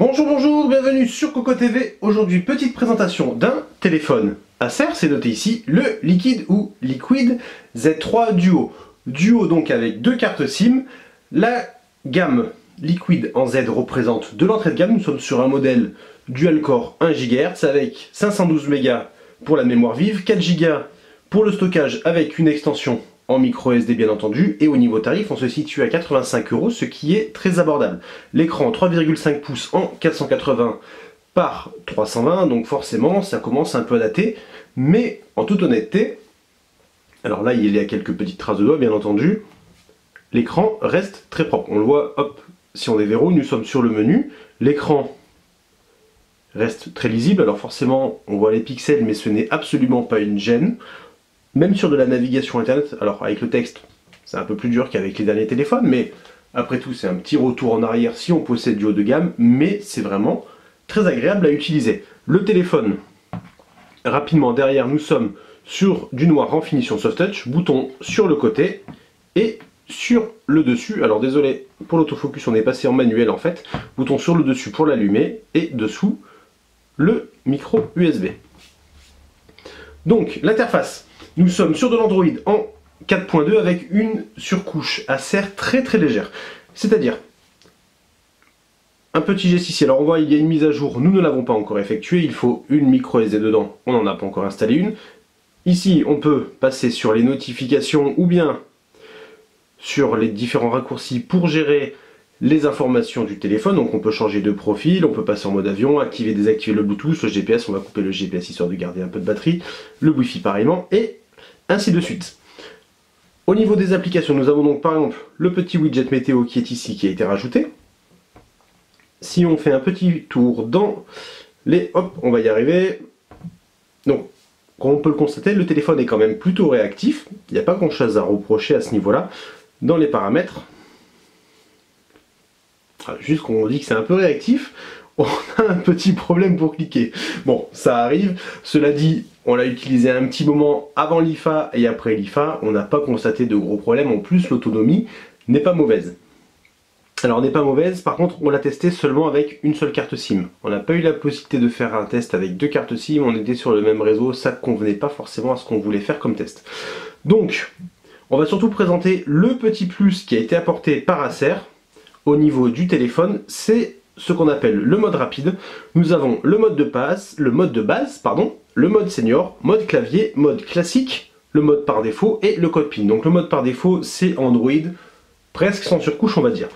Bonjour, bonjour, bienvenue sur Coco TV. Aujourd'hui, petite présentation d'un téléphone Acer, c'est noté ici, le Liquid ou Liquid Z3 Duo. Duo donc avec deux cartes SIM. La gamme Liquid en Z représente de l'entrée de gamme. Nous sommes sur un modèle dual-core 1 GHz avec 512 Go pour la mémoire vive, 4 Go pour le stockage avec une extension en micro SD bien entendu, et au niveau tarif on se situe à 85 €, ce qui est très abordable. L'écran 3,5 pouces en 480 par 320, donc forcément ça commence un peu à dater, mais en toute honnêteté, alors là il y a quelques petites traces de doigts bien entendu, l'écran reste très propre. On le voit, hop, si on déverrouille, nous sommes sur le menu, l'écran reste très lisible, alors forcément on voit les pixels mais ce n'est absolument pas une gêne. Même sur de la navigation internet, alors avec le texte, c'est un peu plus dur qu'avec les derniers téléphones, mais après tout, c'est un petit retour en arrière si on possède du haut de gamme, mais c'est vraiment très agréable à utiliser. Le téléphone, rapidement derrière, nous sommes sur du noir en finition soft touch, bouton sur le côté et sur le dessus. Alors désolé, pour l'autofocus, on est passé en manuel en fait. Bouton sur le dessus pour l'allumer et dessous, le micro USB. Donc, l'interface. Nous sommes sur de l'Android en 4.2 avec une surcouche Acer très légère. C'est-à-dire, un petit geste ici. Alors on voit il y a une mise à jour, nous ne l'avons pas encore effectuée, il faut une micro SD dedans, on n'en a pas encore installé une. Ici on peut passer sur les notifications ou bien sur les différents raccourcis pour gérer les informations du téléphone. Donc on peut changer de profil, on peut passer en mode avion, activer, désactiver le Bluetooth, le GPS, on va couper le GPS histoire de garder un peu de batterie, le Wi-Fi pareillement, et ainsi de suite. Au niveau des applications, nous avons donc par exemple le petit widget météo qui est ici, qui a été rajouté. Si on fait un petit tour dans les... hop, on va y arriver. Donc, comme on peut le constater, le téléphone est quand même plutôt réactif. Il n'y a pas grand chose à reprocher à ce niveau-là. Dans les paramètres, juste qu'on dit que c'est un peu réactif, on a un petit problème pour cliquer. Bon, ça arrive. Cela dit, on l'a utilisé un petit moment avant l'IFA et après l'IFA. On n'a pas constaté de gros problèmes. En plus, l'autonomie n'est pas mauvaise. Alors, n'est pas mauvaise. Par contre, on l'a testé seulement avec une seule carte SIM. On n'a pas eu la possibilité de faire un test avec deux cartes SIM. On était sur le même réseau. Ça ne convenait pas forcément à ce qu'on voulait faire comme test. Donc, on va surtout présenter le petit plus qui a été apporté par Acer au niveau du téléphone. C'est ce qu'on appelle le mode rapide. Nous avons le mode de base, le mode senior, mode clavier, mode classique, le mode par défaut et le code PIN. Donc le mode par défaut, c'est Android, presque sans surcouche on va dire.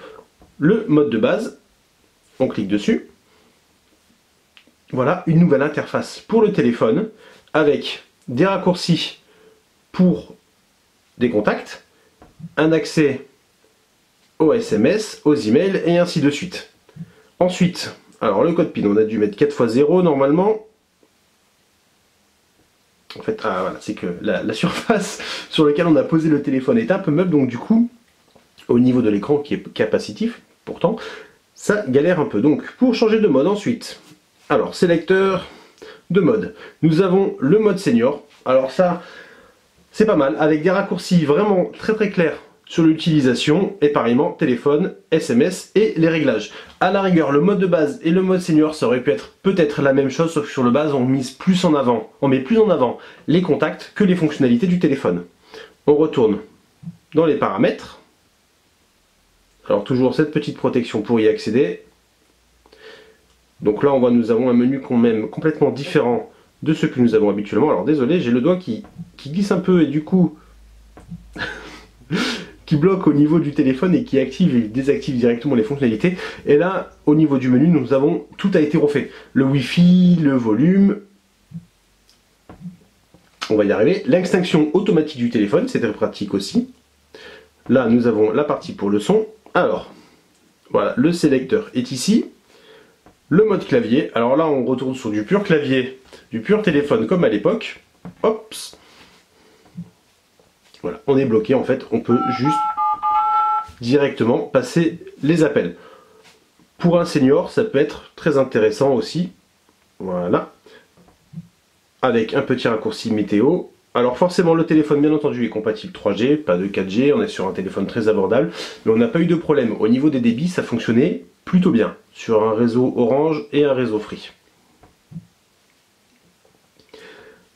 Le mode de base, on clique dessus. Voilà une nouvelle interface pour le téléphone avec des raccourcis pour des contacts, un accès aux SMS, aux emails et ainsi de suite. Ensuite, alors le code PIN, on a dû mettre 4x0 normalement. En fait, voilà, c'est que la surface sur laquelle on a posé le téléphone est un peu meuble, donc du coup, au niveau de l'écran qui est capacitif, pourtant, ça galère un peu. Donc, pour changer de mode ensuite, alors, sélecteur de mode. Nous avons le mode senior. Alors ça, c'est pas mal, avec des raccourcis vraiment très clairs sur l'utilisation, et pareillement téléphone, SMS et les réglages. À la rigueur, le mode de base et le mode senior, ça aurait pu être peut-être la même chose, sauf que sur le base, on met plus en avant les contacts que les fonctionnalités du téléphone. On retourne dans les paramètres. Alors toujours cette petite protection pour y accéder. Donc là, on voit, nous avons un menu quand même complètement différent de ce que nous avons habituellement. Alors désolé, j'ai le doigt qui glisse un peu et du coup... qui bloque au niveau du téléphone et qui active et désactive directement les fonctionnalités. Et là, au niveau du menu, nous avons, tout a été refait. Le Wi-Fi, le volume, on va y arriver. L'extinction automatique du téléphone, c'est très pratique aussi. Là, nous avons la partie pour le son. Alors, voilà, le sélecteur est ici. Le mode clavier, alors là, on retourne sur du pur clavier, du pur téléphone comme à l'époque. Hop. Voilà, on est bloqué en fait, on peut juste directement passer les appels. Pour un senior, ça peut être très intéressant aussi. Voilà. Avec un petit raccourci météo. Alors forcément le téléphone bien entendu est compatible 3G, pas de 4G, on est sur un téléphone très abordable. Mais on n'a pas eu de problème. Au niveau des débits, ça fonctionnait plutôt bien sur un réseau Orange et un réseau Free.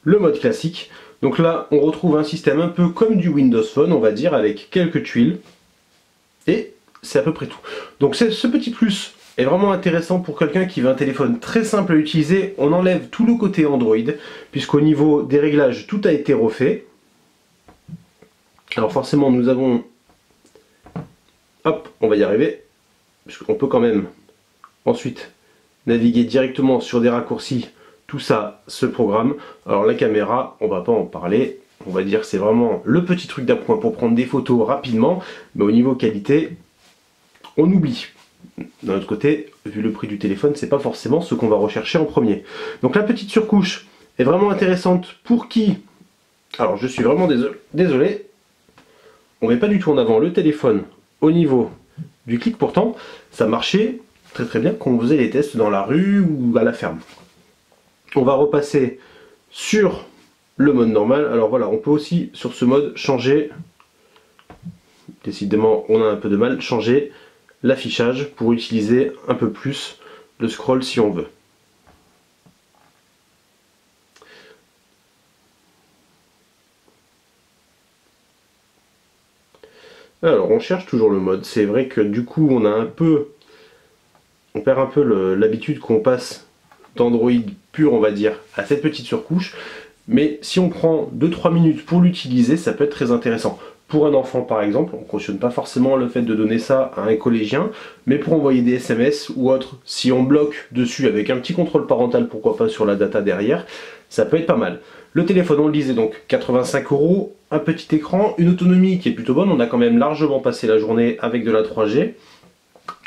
Le mode classique, donc là on retrouve un système un peu comme du Windows Phone, on va dire, avec quelques tuiles, et c'est à peu près tout. Donc ce petit plus est vraiment intéressant pour quelqu'un qui veut un téléphone très simple à utiliser. On enlève tout le côté Android, puisqu'au niveau des réglages, tout a été refait. Alors forcément, nous avons... Hop, on va y arriver, puisqu'on peut quand même ensuite naviguer directement sur des raccourcis. Tout ça se programme. Alors la caméra, on va pas en parler. On va dire que c'est vraiment le petit truc d'appoint pour prendre des photos rapidement. Mais au niveau qualité, on oublie. D'un autre côté, vu le prix du téléphone, c'est pas forcément ce qu'on va rechercher en premier. Donc la petite surcouche est vraiment intéressante pour qui... Alors je suis vraiment désolé. On met pas du tout en avant le téléphone au niveau du clic. Pourtant, ça marchait très bien quand on faisait les tests dans la rue ou à la ferme. On va repasser sur le mode normal. Alors voilà, on peut aussi sur ce mode changer, décidément on a un peu de mal, changer l'affichage pour utiliser un peu plus le scroll si on veut. Alors on cherche toujours le mode, c'est vrai que du coup on perd un peu l'habitude qu'on passe d'Android pur, on va dire, à cette petite surcouche, mais si on prend 2-3 minutes pour l'utiliser, ça peut être très intéressant. Pour un enfant par exemple, on ne cautionne pas forcément le fait de donner ça à un collégien, mais pour envoyer des SMS ou autre, si on bloque dessus avec un petit contrôle parental, pourquoi pas sur la data derrière, ça peut être pas mal. Le téléphone, on le disait, donc 85 €, un petit écran, une autonomie qui est plutôt bonne, on a quand même largement passé la journée avec de la 3G.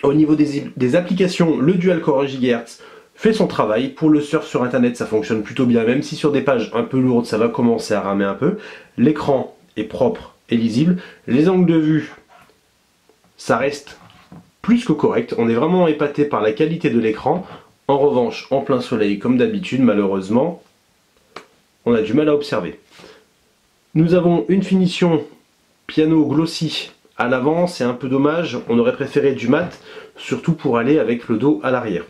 Au niveau des applications, le dual core GHz fait son travail. Pour le surf sur internet, ça fonctionne plutôt bien, même si sur des pages un peu lourdes, ça va commencer à ramer un peu. L'écran est propre et lisible. Les angles de vue, ça reste plus que correct. On est vraiment épaté par la qualité de l'écran. En revanche, en plein soleil, comme d'habitude, malheureusement, on a du mal à observer. Nous avons une finition piano glossy à l'avant, c'est un peu dommage. On aurait préféré du mat, surtout pour aller avec le dos à l'arrière.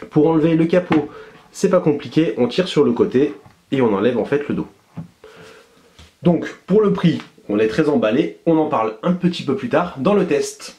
Pour enlever le capot, c'est pas compliqué, on tire sur le côté et on enlève en fait le dos. Donc pour le prix, on est très emballé, on en parle un petit peu plus tard dans le test.